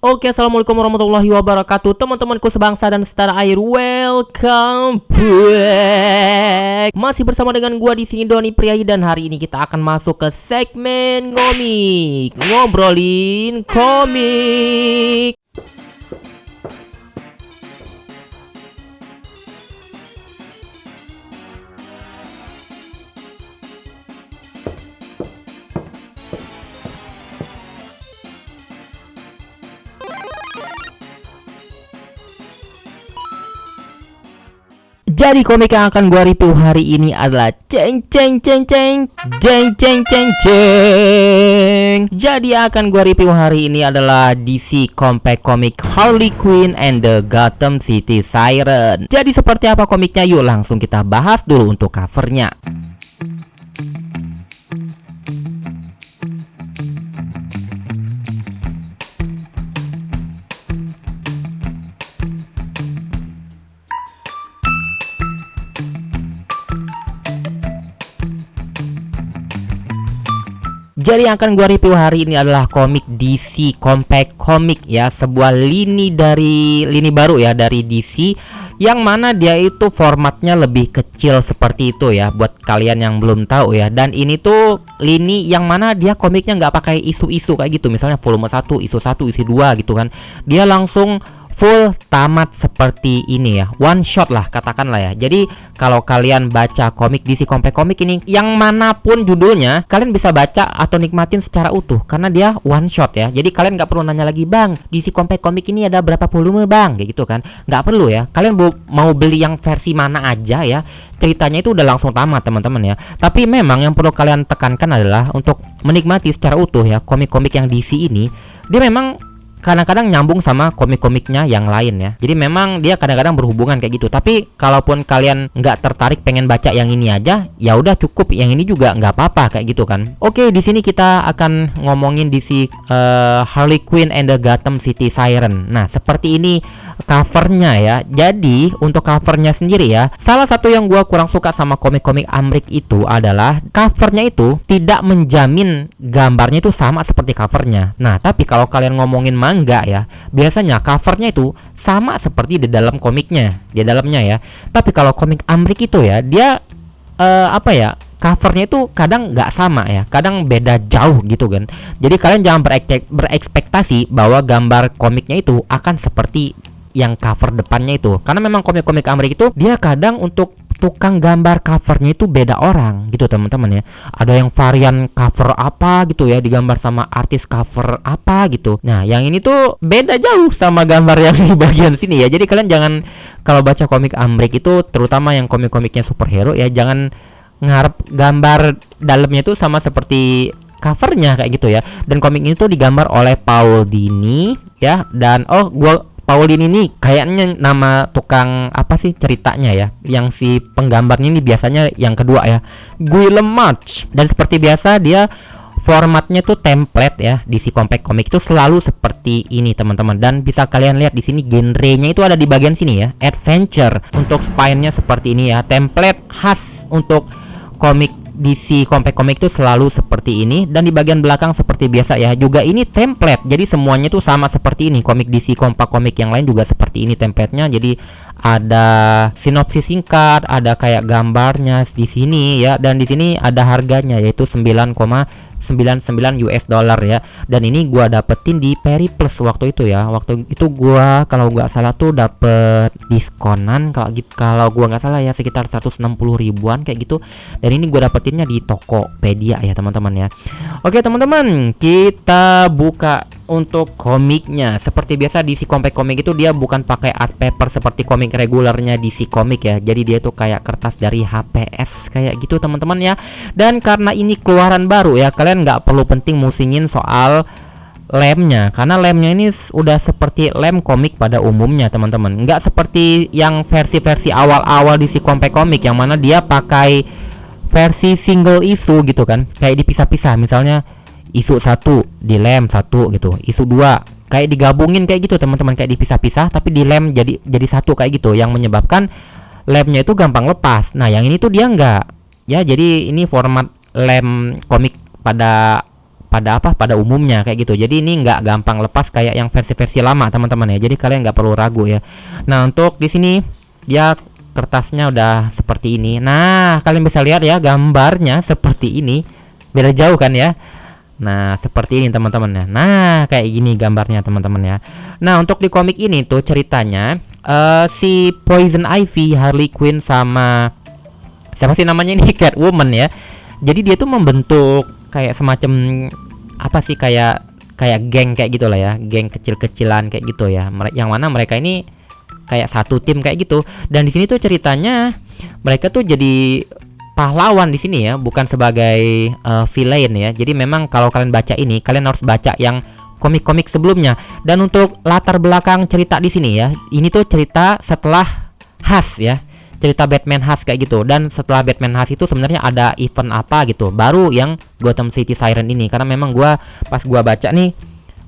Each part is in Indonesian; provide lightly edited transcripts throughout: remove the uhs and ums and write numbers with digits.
Oke, assalamualaikum warahmatullahi wabarakatuh, teman-temanku sebangsa dan setanah air. Welcome back. Masih bersama dengan gua di sini, Doni Priayi, dan hari ini kita akan masuk ke segmen ngomik, ngobrolin komik. Jadi komik yang akan gua review hari ini adalah ceng ceng ceng ceng ceng ceng ceng ceng. Jadi akan gua review hari ini adalah DC Compact Comic Harley Quinn and the Gotham City Siren. Jadi seperti apa komiknya? Yuk langsung kita bahas dulu untuk covernya. Jadi yang akan gue review hari ini adalah komik DC Compact Comic ya, sebuah lini baru ya dari DC, yang mana dia itu formatnya lebih kecil seperti itu ya, buat kalian yang belum tahu ya. Dan ini tuh lini yang mana dia komiknya nggak pakai isu-isu kayak gitu, misalnya volume 1, isu 1, isu 2 gitu kan. Dia langsung full tamat seperti ini ya, one shot lah katakanlah ya. Jadi kalau kalian baca komik DC Compact Comic ini, yang manapun judulnya, kalian bisa baca atau nikmatin secara utuh karena dia one shot ya. Jadi kalian nggak perlu nanya lagi, bang, DC Compact Comic ini ada berapa volume bang, kayak gitu kan. Nggak perlu ya. Kalian mau beli yang versi mana aja ya, ceritanya itu udah langsung tamat teman-teman ya. Tapi memang yang perlu kalian tekankan adalah untuk menikmati secara utuh ya komik-komik yang DC ini. Dia memang kadang-kadang nyambung sama komik-komiknya yang lain ya. Jadi memang dia kadang-kadang berhubungan kayak gitu. Tapi kalaupun kalian nggak tertarik pengen baca yang ini aja, ya udah cukup yang ini juga nggak apa-apa kayak gitu kan. Oke, di sini kita akan ngomongin DC Harley Quinn and the Gotham City Siren. Nah, seperti ini covernya ya. Jadi untuk covernya sendiri ya, salah satu yang gua kurang suka sama komik-komik Amrik itu adalah covernya itu tidak menjamin gambarnya itu sama seperti covernya. Nah, tapi kalau kalian ngomongin manga ya, biasanya covernya itu sama seperti di dalam komiknya, di dalamnya ya. Tapi kalau komik Amrik itu ya, dia covernya itu kadang nggak sama ya, kadang beda jauh gitu kan. Jadi kalian jangan berekspektasi bahwa gambar komiknya itu akan seperti yang cover depannya itu, karena memang komik-komik Amrik itu dia kadang untuk tukang gambar covernya itu beda orang gitu teman-teman ya. Ada yang varian cover apa gitu ya, digambar sama artis cover apa gitu. Nah yang ini tuh beda jauh sama gambar yang di bagian sini ya. Jadi kalian jangan, kalau baca komik Amrik itu, terutama yang komik-komiknya superhero ya, jangan ngarep gambar dalamnya itu sama seperti covernya kayak gitu ya. Dan komik ini tuh digambar oleh Paul Dini ya. Dan Paul Dini ini kayaknya nama tukang apa sih ceritanya ya. Yang si penggambarnya ini biasanya yang kedua ya, Guillem March. Dan seperti biasa dia formatnya tuh template ya. DC Compact Comic itu selalu seperti ini teman-teman. Dan bisa kalian lihat di sini genrenya itu ada di bagian sini ya, adventure. Untuk spine-nya seperti ini ya, template khas untuk komik DC Compact Comic itu selalu seperti ini. Dan di bagian belakang seperti biasa ya, juga ini template. Jadi semuanya tuh sama seperti ini. Komik DC Compact Comic yang lain juga seperti ini template-nya. Jadi ada sinopsis singkat, ada kayak gambarnya di sini ya, dan di sini ada harganya yaitu 9,99 US dollar ya. Dan ini gua dapetin di Peri Plus waktu itu ya. Waktu itu gua kalau nggak salah tuh dapet diskonan, kalau gua nggak salah ya sekitar 160 ribuan kayak gitu. Dan ini gua dapetinnya di Tokopedia ya teman-teman ya. Oke teman-teman, kita buka untuk komiknya. Seperti biasa DC Compact Comic itu dia bukan pakai art paper seperti komik regulernya DC Comic ya. Jadi dia tuh kayak kertas dari HPS kayak gitu teman-teman ya. Dan karena ini keluaran baru ya, kalian nggak perlu penting musingin soal lemnya, karena lemnya ini udah seperti lem komik pada umumnya teman-teman. Nggak seperti yang versi-versi awal-awal DC Compact Comic yang mana dia pakai versi single issue gitu kan, kayak dipisah-pisah. Misalnya isu 1 di lem 1 gitu, isu 2 kayak digabungin kayak gitu teman-teman, kayak dipisah-pisah tapi di lem jadi satu kayak gitu, yang menyebabkan lemnya itu gampang lepas. Nah yang ini tuh dia enggak ya, jadi ini format lem komik pada pada umumnya kayak gitu. Jadi ini nggak gampang lepas kayak yang versi-versi lama teman-teman ya. Jadi kalian nggak perlu ragu ya. Nah, untuk di sini dia kertasnya udah seperti ini. Nah, kalian bisa lihat ya gambarnya seperti ini. Beda jauh kan ya. Nah, seperti ini teman-teman ya. Nah, kayak gini gambarnya teman-teman ya. Nah, untuk di komik ini tuh ceritanya si Poison Ivy, Harley Quinn sama siapa sih namanya ini, Catwoman ya. Jadi dia tuh membentuk kayak semacam apa sih, kayak geng kayak gitulah ya, geng kecil-kecilan kayak gitu ya. Yang mana mereka ini kayak satu tim kayak gitu. Dan di sini tuh ceritanya mereka tuh jadi pahlawan di sini ya, bukan sebagai villain ya. Jadi memang kalau kalian baca ini, kalian harus baca yang komik-komik sebelumnya. Dan untuk latar belakang cerita di sini ya, ini tuh cerita setelah Hush ya, cerita Batman Hush kayak gitu. Dan setelah Batman Hush itu sebenarnya ada event apa gitu, baru yang Gotham City Siren ini. Karena memang pas gua baca nih,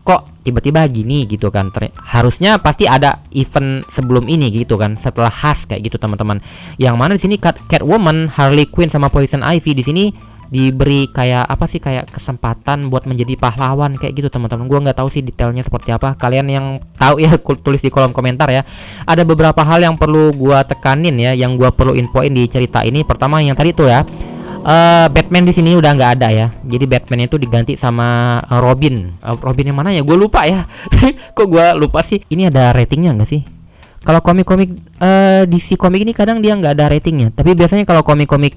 kok tiba-tiba gini gitu kan. Harusnya pasti ada event sebelum ini gitu kan, setelah Hush kayak gitu teman-teman. Yang mana di sini Catwoman, Harley Quinn sama Poison Ivy di sini diberi kayak apa sih, kayak kesempatan buat menjadi pahlawan kayak gitu teman-teman. Gua nggak tahu sih detailnya seperti apa. Kalian yang tahu ya tulis di kolom komentar ya. Ada beberapa hal yang perlu gua tekanin ya, yang gua perlu infoin di cerita ini. Pertama yang tadi tuh ya, Batman di sini udah nggak ada ya. Jadi Batman itu diganti sama Robin. Robin yang mana ya? Gue lupa ya. Kok gue lupa sih? Ini ada ratingnya nggak sih? Kalau komik-komik DC komik ini kadang dia nggak ada ratingnya. Tapi biasanya kalau komik-komik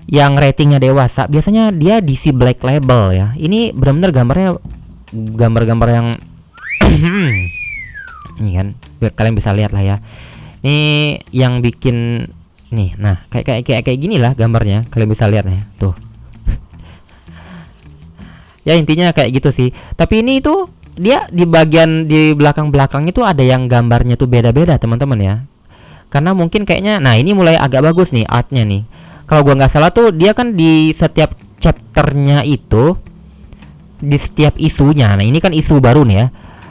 yang ratingnya dewasa, biasanya dia DC Black Label ya. Ini benar-benar gambarnya gambar-gambar yang ini kan, kalian bisa lihat lah ya. Ini yang bikin nih, nah kayak gini lah gambarnya, kalian bisa lihat ya tuh. Ya intinya kayak gitu sih. Tapi ini tuh dia di bagian di belakang-belakang itu ada yang gambarnya tuh beda-beda teman-teman ya. Karena mungkin kayaknya, nah ini mulai agak bagus nih artnya nih. Kalau gua nggak salah tuh dia kan di setiap chapternya itu, di setiap isunya. Nah ini kan isu baru nih ya.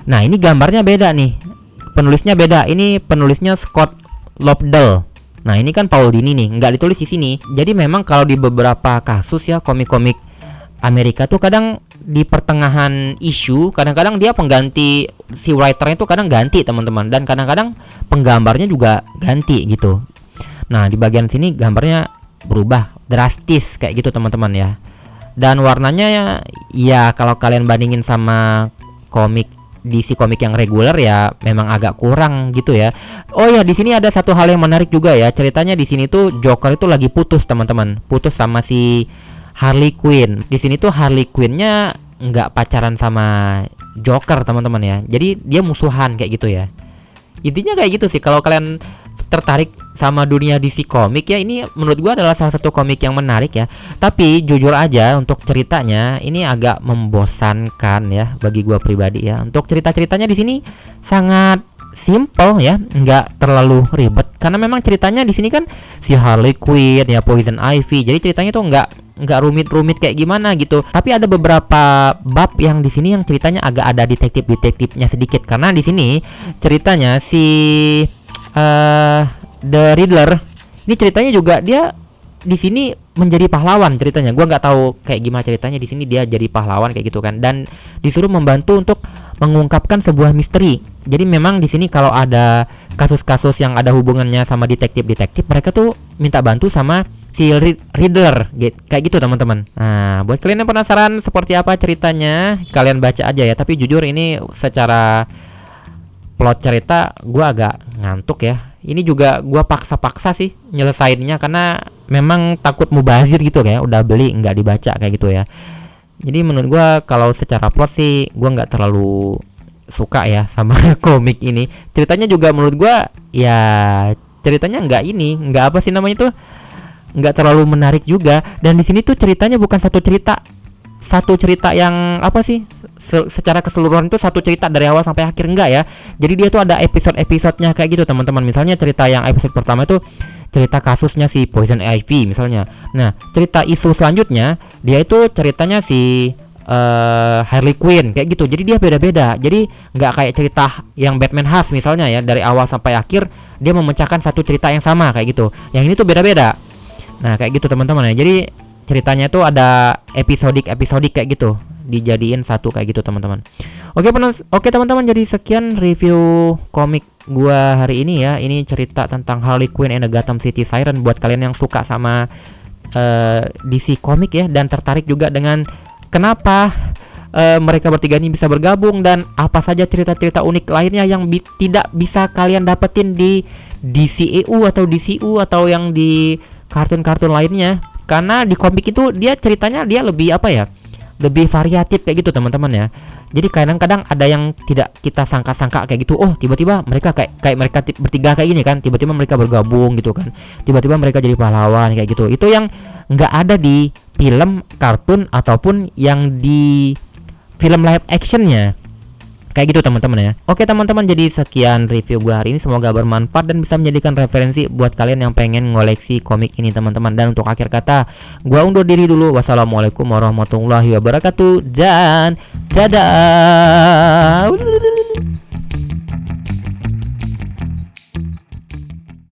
Nah ini gambarnya beda nih, penulisnya beda. Ini penulisnya Scott Lobdell. Nah ini kan Paul Dini nih, nggak ditulis di sini. Jadi memang kalau di beberapa kasus ya komik-komik Amerika tuh kadang di pertengahan isu, kadang-kadang dia pengganti, si writernya tuh kadang ganti teman-teman, dan kadang-kadang penggambarnya juga ganti gitu. Nah di bagian sini gambarnya berubah drastis kayak gitu teman-teman ya. Dan warnanya ya kalau kalian bandingin sama komik DC komik yang reguler ya memang agak kurang gitu ya. Oh ya, di sini ada satu hal yang menarik juga ya. Ceritanya di sini tuh Joker itu lagi putus teman-teman, putus sama si Harley Quinn. Di sini tuh Harley Quinn-nya nggak pacaran sama Joker teman-teman ya. Jadi dia musuhan kayak gitu ya. Intinya kayak gitu sih. Kalau kalian tertarik sama dunia DC komik ya, ini menurut gua adalah salah satu komik yang menarik ya. Tapi jujur aja untuk ceritanya ini agak membosankan ya bagi gua pribadi ya. Untuk cerita-ceritanya di sini sangat simple ya, nggak terlalu ribet. Karena memang ceritanya di sini kan si Harley Quinn ya, Poison Ivy. Jadi ceritanya tuh nggak rumit-rumit kayak gimana gitu. Tapi ada beberapa bab yang di sini yang ceritanya agak ada detektifnya sedikit. Karena di sini ceritanya si The Riddler ini ceritanya juga dia di sini menjadi pahlawan ceritanya. Gua nggak tahu kayak gimana ceritanya di sini dia jadi pahlawan kayak gitu kan, dan disuruh membantu untuk mengungkapkan sebuah misteri. Jadi memang di sini kalau ada kasus-kasus yang ada hubungannya sama detektif, mereka tuh minta bantu sama si Riddler kayak gitu teman-teman. Nah, buat kalian yang penasaran seperti apa ceritanya, kalian baca aja ya. Tapi jujur ini secara plot cerita gua agak ngantuk ya. Ini juga gua paksa-paksa sih nyelesainnya karena memang takut mubazir gitu kayak udah beli nggak dibaca kayak gitu ya. Jadi menurut gua kalau secara plot sih gua nggak terlalu suka ya sama komik ini. Ceritanya juga menurut gua ya ceritanya nggak apa sih namanya tuh, nggak terlalu menarik juga. Dan di sini tuh ceritanya bukan satu cerita yang apa sih, secara keseluruhan itu satu cerita dari awal sampai akhir, enggak ya. Jadi dia tuh ada episode-episodenya kayak gitu teman-teman. Misalnya cerita yang episode pertama itu cerita kasusnya si Poison Ivy misalnya. Nah cerita isu selanjutnya dia itu ceritanya si Harley Quinn kayak gitu. Jadi dia beda-beda. Jadi nggak kayak cerita yang Batman Hush misalnya ya, dari awal sampai akhir dia memecahkan satu cerita yang sama kayak gitu. Yang ini tuh beda-beda. Nah kayak gitu teman-teman ya. Jadi ceritanya tuh ada episodik kayak gitu. dijadiin satu kayak gitu teman-teman. Oke teman-teman, jadi sekian review komik gua hari ini ya. Ini cerita tentang Harley Quinn and the Gotham City Siren buat kalian yang suka sama DC komik ya, dan tertarik juga dengan kenapa mereka bertiga ini bisa bergabung dan apa saja cerita-cerita unik lainnya yang tidak bisa kalian dapetin di DCEU atau DCU atau yang di kartun-kartun lainnya. Karena di komik itu dia ceritanya dia lebih apa ya, lebih variatif kayak gitu teman-teman ya. Jadi kadang-kadang ada yang tidak kita sangka-sangka kayak gitu. Oh, tiba-tiba mereka kayak mereka bertiga kayak gini kan, tiba-tiba mereka bergabung gitu kan, tiba-tiba mereka jadi pahlawan kayak gitu. Itu yang nggak ada di film, kartun ataupun yang di film live actionnya kayak gitu teman-teman ya. Oke teman-teman, jadi sekian review gua hari ini, semoga bermanfaat dan bisa menjadikan referensi buat kalian yang pengen ngoleksi komik ini teman-teman. Dan untuk akhir kata, gua undur diri dulu. Wassalamualaikum warahmatullahi wabarakatuh dan dadah.